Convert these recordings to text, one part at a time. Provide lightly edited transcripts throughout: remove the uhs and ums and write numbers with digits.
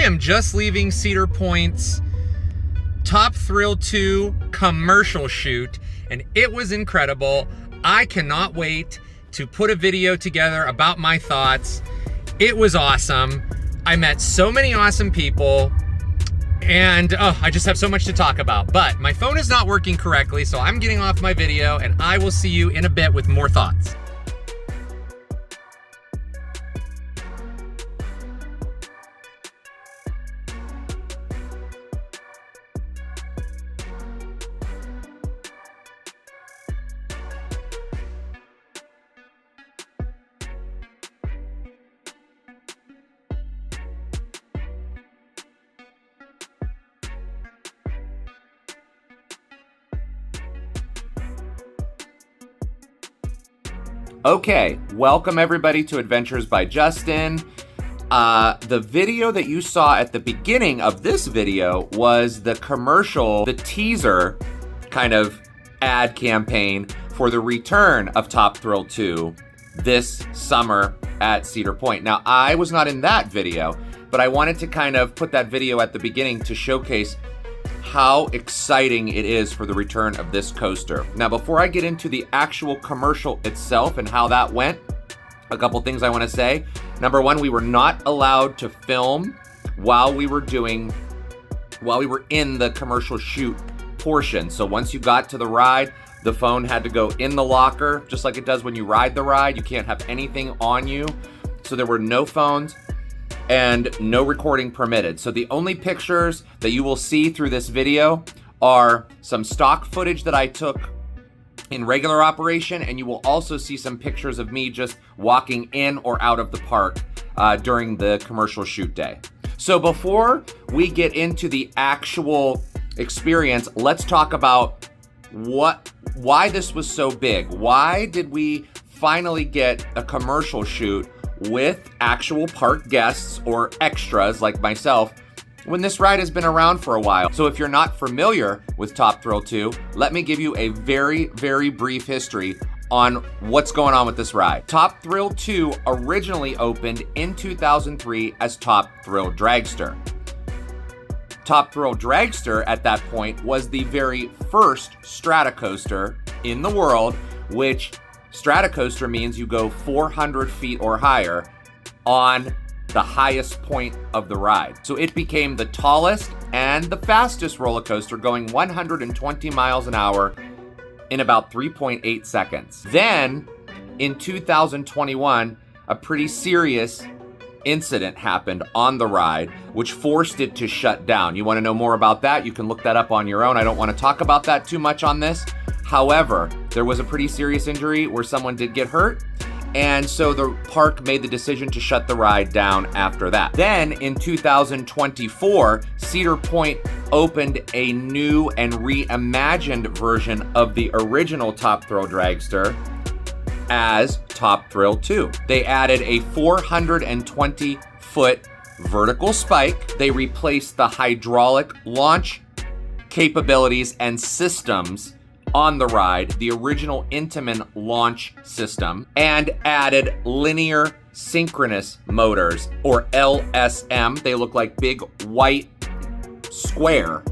am just leaving Cedar Point's Top Thrill 2 commercial shoot, and it was incredible. I cannot wait to put a video together about my thoughts. It was awesome. I met so many awesome people, and I just have so much to talk about. But my phone is not working correctly, so I'm getting off my video, and I will see you in a bit with more thoughts. Okay, welcome everybody to Adventures by Justin. The video that you saw at the beginning of this video was the commercial, the teaser kind of ad campaign for the return of Top Thrill 2 this summer at Cedar Point. Now, I was not in that video, but I wanted to kind of put that video at the beginning to showcase how exciting it is for the return of this coaster. Now, before I get into the actual commercial itself and how that went, a couple things I want to say. Number one, we were not allowed to film while we were in the commercial shoot portion. So once you got to the ride, the phone had to go in the locker, just like it does when you ride the ride. You can't have anything on you. So there were no phones and no recording permitted. So the only pictures that you will see through this video are some stock footage that I took in regular operation, and you will also see some pictures of me just walking in or out of the park during the commercial shoot day. So before we get into the actual experience, let's talk about why this was so big. Why did we finally get a commercial shoot with actual park guests or extras like myself when this ride has been around for a while? So if you're not familiar with Top Thrill 2, let me give you a very, very brief history on what's going on with this ride. Top Thrill 2 originally opened in 2003 as Top Thrill Dragster. Top Thrill Dragster at that point was the very first Stratocoaster in the world, which Stratocoaster means you go 400 feet or higher on the highest point of the ride. So it became the tallest and the fastest roller coaster, going 120 miles an hour in about 3.8 seconds. Then in 2021, a pretty serious incident happened on the ride, which forced it to shut down. You want to know more about that? You can look that up on your own. I don't want to talk about that too much on this. However, there was a pretty serious injury where someone did get hurt, and so the park made the decision to shut the ride down after that. Then in 2024, Cedar Point opened a new and reimagined version of the original Top Thrill Dragster as Top Thrill 2. They added a 420-foot vertical spike. They replaced the hydraulic launch capabilities and systems on the ride, the original Intamin launch system, and added linear synchronous motors, or LSM. They look like big white square.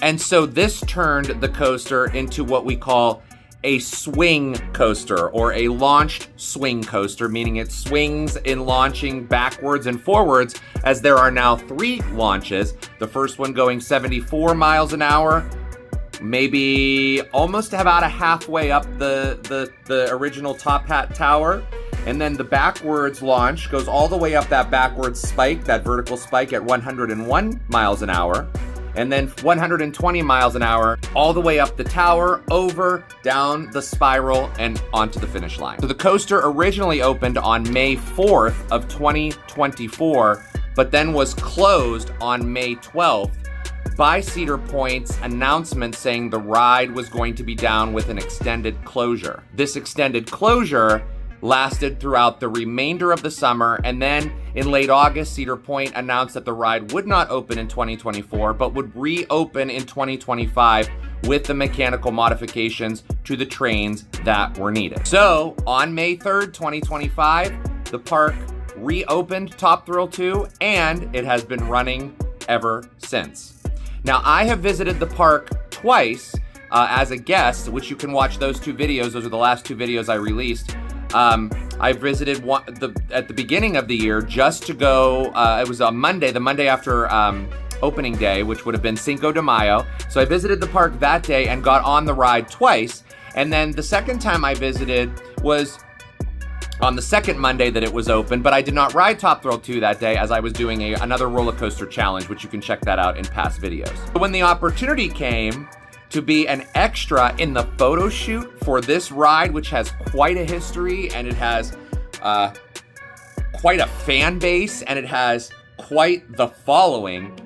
And so this turned the coaster into what we call a swing coaster, or a launched swing coaster, meaning it swings in launching backwards and forwards, as there are now 3 launches. The first one going 74 miles an hour, maybe almost about a halfway up the original Top Hat Tower. And then the backwards launch goes all the way up that backwards spike, that vertical spike, at 101 miles an hour. And then 120 miles an hour all the way up the tower, over, down the spiral, and onto the finish line. So the coaster originally opened on May 4th of 2024, but then was closed on May 12th by Cedar Point's announcement saying the ride was going to be down with an extended closure. This extended closure lasted throughout the remainder of the summer, and then in late August, Cedar Point announced that the ride would not open in 2024, but would reopen in 2025 with the mechanical modifications to the trains that were needed. So on May 3rd, 2025, the park reopened Top Thrill 2, and it has been running ever since. Now, I have visited the park twice as a guest, which you can watch those 2 videos. Those are the last 2 videos I released. I visited at the beginning of the year just to go, it was on Monday, the Monday after opening day, which would have been Cinco de Mayo. So I visited the park that day and got on the ride twice. And then the second time I visited was on the second Monday that it was open, but I did not ride Top Thrill 2 that day as I was doing another roller coaster challenge, which you can check that out in past videos. When the opportunity came to be an extra in the photo shoot for this ride, which has quite a history and it has quite a fan base and it has quite the following,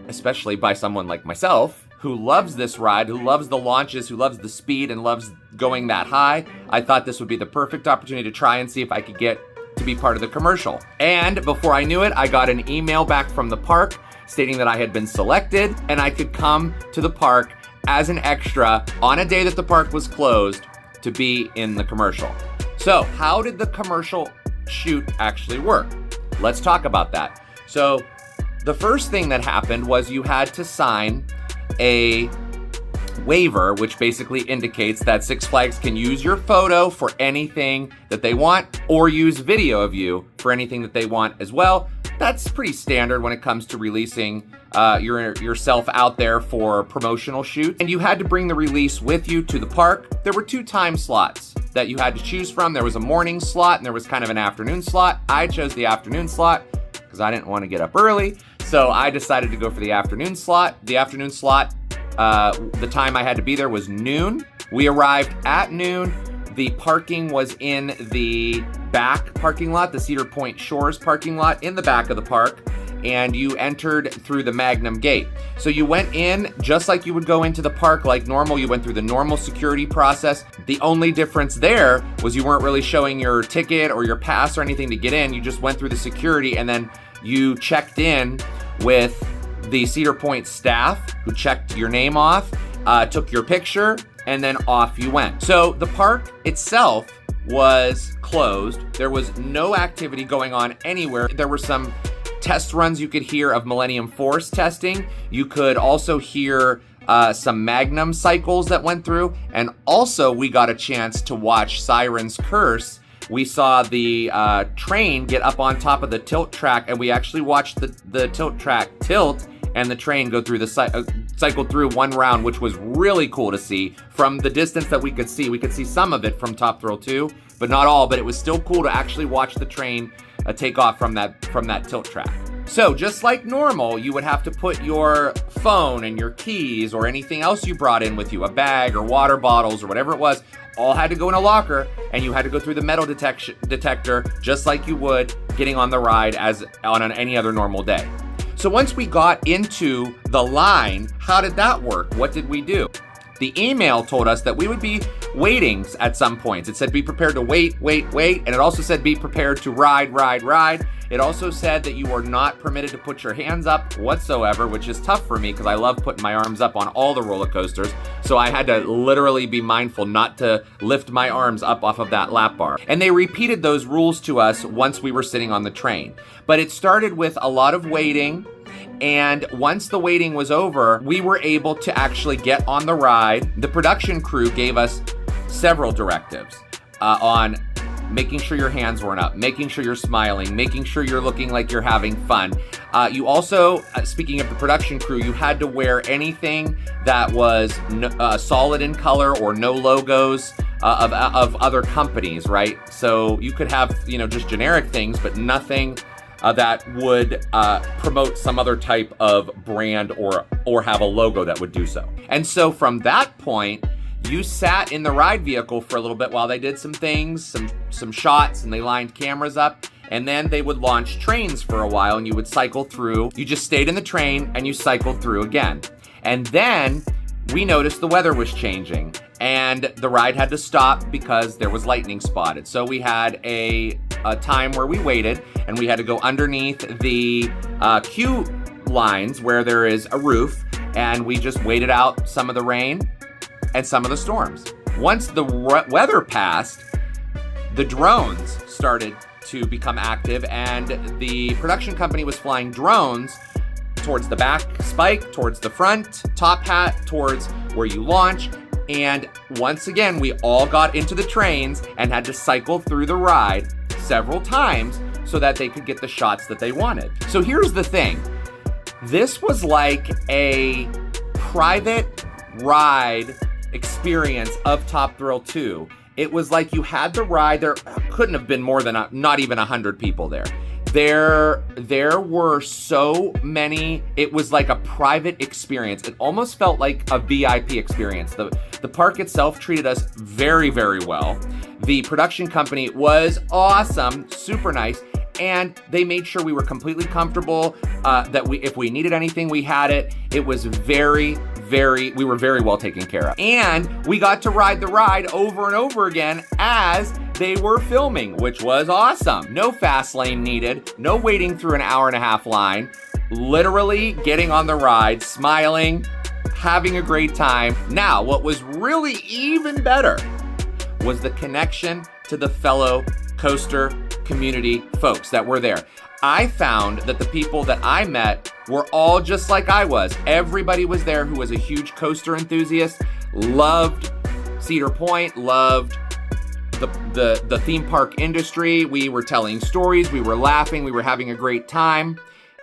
especially by someone like myself, who loves this ride, who loves the launches, who loves the speed and loves going that high, I thought this would be the perfect opportunity to try and see if I could get to be part of the commercial. And before I knew it, I got an email back from the park stating that I had been selected and I could come to the park as an extra on a day that the park was closed to be in the commercial. So how did the commercial shoot actually work? Let's talk about that. So the first thing that happened was you had to sign a waiver, which basically indicates that Six Flags can use your photo for anything that they want or use video of you for anything that they want as well. That's pretty standard when it comes to releasing yourself out there for promotional shoots. And you had to bring the release with you to the park. There were 2 time slots that you had to choose from. There was a morning slot and there was kind of an afternoon slot. I chose the afternoon slot because I didn't want to get up early. So I decided to go for the afternoon slot. The afternoon slot, the time I had to be there was noon. We arrived at noon. The parking was in the back parking lot, the Cedar Point Shores parking lot in the back of the park, and you entered through the Magnum gate. So you went in just like you would go into the park like normal. You went through the normal security process. The only difference there was you weren't really showing your ticket or your pass or anything to get in. You just went through the security and then you checked in with the Cedar Point staff who checked your name off, took your picture, and then off you went. So the park itself was closed. There was no activity going on anywhere. There were some test runs you could hear of Millennium Force testing. You could also hear some Magnum cycles that went through. And also we got a chance to watch Siren's Curse. We saw the train get up on top of the tilt track, and we actually watched the tilt track tilt and the train go through the cycle through one round, which was really cool to see from the distance that we could see. We could see some of it from Top Thrill 2, but not all, but it was still cool to actually watch the train take off from that tilt track. So just like normal, you would have to put your phone and your keys or anything else you brought in with you, a bag or water bottles or whatever it was, all had to go in a locker, and you had to go through the metal detector just like you would getting on the ride as on any other normal day. So once we got into the line, how did that work? What did we do? The email told us that we would be waiting at some points. It said be prepared to wait, and it also said be prepared to ride. It also said that you are not permitted to put your hands up whatsoever, which is tough for me because I love putting my arms up on all the roller coasters. So I had to literally be mindful not to lift my arms up off of that lap bar. And they repeated those rules to us once we were sitting on the train. But it started with a lot of waiting. And once the waiting was over, we were able to actually get on the ride. The production crew gave us several directives on making sure your hands weren't up, making sure you're smiling, making sure you're looking like you're having fun. You also, speaking of the production crew, you had to wear anything that was solid in color or no logos of other companies, right? So you could have, just generic things, but nothing that would promote some other type of brand or have a logo that would do so. And so from that point, you sat in the ride vehicle for a little bit while they did some things, some shots, and they lined cameras up, and then they would launch trains for a while and you would cycle through. You just stayed in the train and you cycled through again. And then we noticed the weather was changing and the ride had to stop because there was lightning spotted. So we had a time where we waited and we had to go underneath the queue lines where there is a roof, and we just waited out some of the rain and some of the storms. Once the weather passed, the drones started to become active, and the production company was flying drones towards the back spike, towards the front top hat, towards where you launch. And once again, we all got into the trains and had to cycle through the ride several times so that they could get the shots that they wanted. So here's the thing. This was like a private ride experience of Top Thrill 2. It was like you had the ride. There couldn't have been more than not even 100 people there. There were so many. It was like a private experience. It almost felt like a VIP experience. The park itself treated us very, very well. The production company was awesome, super nice, and they made sure we were completely comfortable, that if we needed anything, we had it. It was we were very well taken care of. And we got to ride the ride over and over again as they were filming, which was awesome. No fast lane needed, no waiting through an hour-and-a-half line, literally getting on the ride, smiling, having a great time. Now, what was really even better was the connection to the fellow coaster community folks that were there. I found that the people that I met were all just like I was. Everybody was there who was a huge coaster enthusiast, loved Cedar Point, loved the theme park industry. We were telling stories, we were laughing, we were having a great time.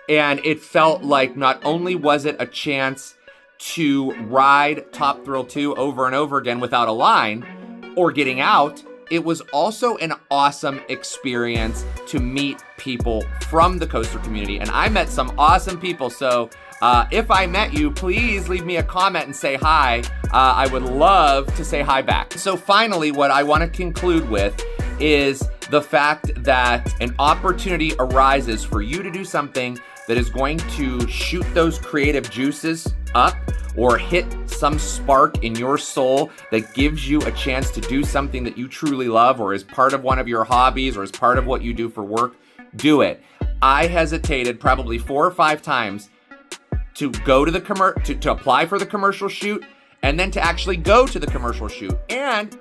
And it felt like not only was it a chance to ride Top Thrill 2 over and over again without a line or getting out, it was also an awesome experience to meet people from the coaster community. And I met some awesome people. So if I met you, please leave me a comment and say hi. I would love to say hi back. So finally, what I want to conclude with is the fact that an opportunity arises for you to do something that is going to shoot those creative juices up or hit some spark in your soul that gives you a chance to do something that you truly love or is part of one of your hobbies or is part of what you do for work. Do it. I hesitated probably 4 or 5 times to go to the to apply for the commercial shoot and then to actually go to the commercial shoot. And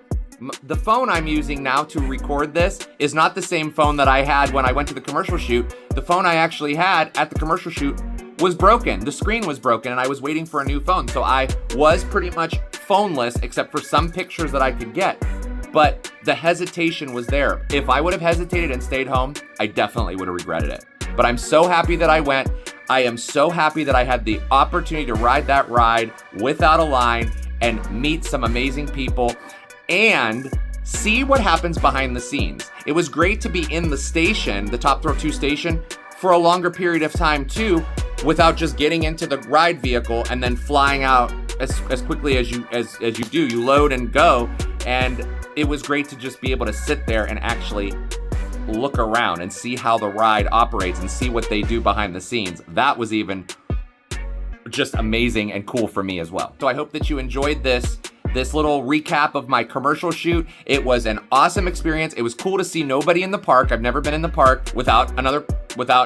the phone I'm using now to record this is not the same phone that I had when I went to the commercial shoot. The phone I actually had at the commercial shoot was broken. The screen was broken and I was waiting for a new phone. So I was pretty much phoneless except for some pictures that I could get. But the hesitation was there. If I would have hesitated and stayed home, I definitely would have regretted it. But I'm so happy that I went. I am so happy that I had the opportunity to ride that ride without a line and meet some amazing people and see what happens behind the scenes. It was great to be in the station, the Top Thrill 2 station, for a longer period of time too, without just getting into the ride vehicle and then flying out as quickly as you do. You load and go, and it was great to just be able to sit there and actually look around and see how the ride operates and see what they do behind the scenes. That was even just amazing and cool for me as well. So I hope that you enjoyed this little recap of my commercial shoot. It was an awesome experience. It was cool to see nobody in the park. I've never been in the park without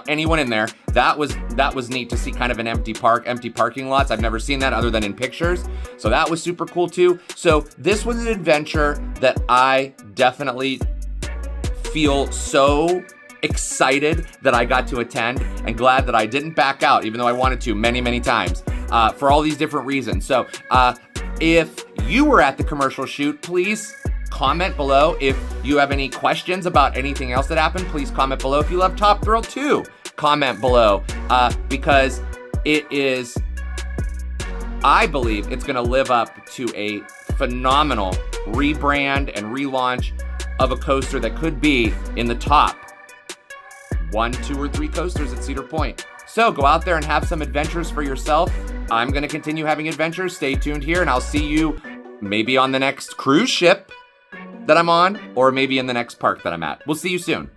anyone in there. That was neat to see kind of an empty parking lots. I've never seen that other than in pictures. So that was super cool too. So this was an adventure that I definitely feel so excited that I got to attend and glad that I didn't back out, even though I wanted to many, many times, for all these different reasons. So if you were at the commercial shoot, please comment below. If you have any questions about anything else that happened, please comment below. If you love Top Thrill 2, comment below, because I believe it's gonna live up to a phenomenal rebrand and relaunch of a coaster that could be in the top 1, 2, or 3 coasters at Cedar Point. So go out there and have some adventures for yourself. I'm gonna continue having adventures. Stay tuned here and I'll see you maybe on the next cruise ship that I'm on or maybe in the next park that I'm at. We'll see you soon.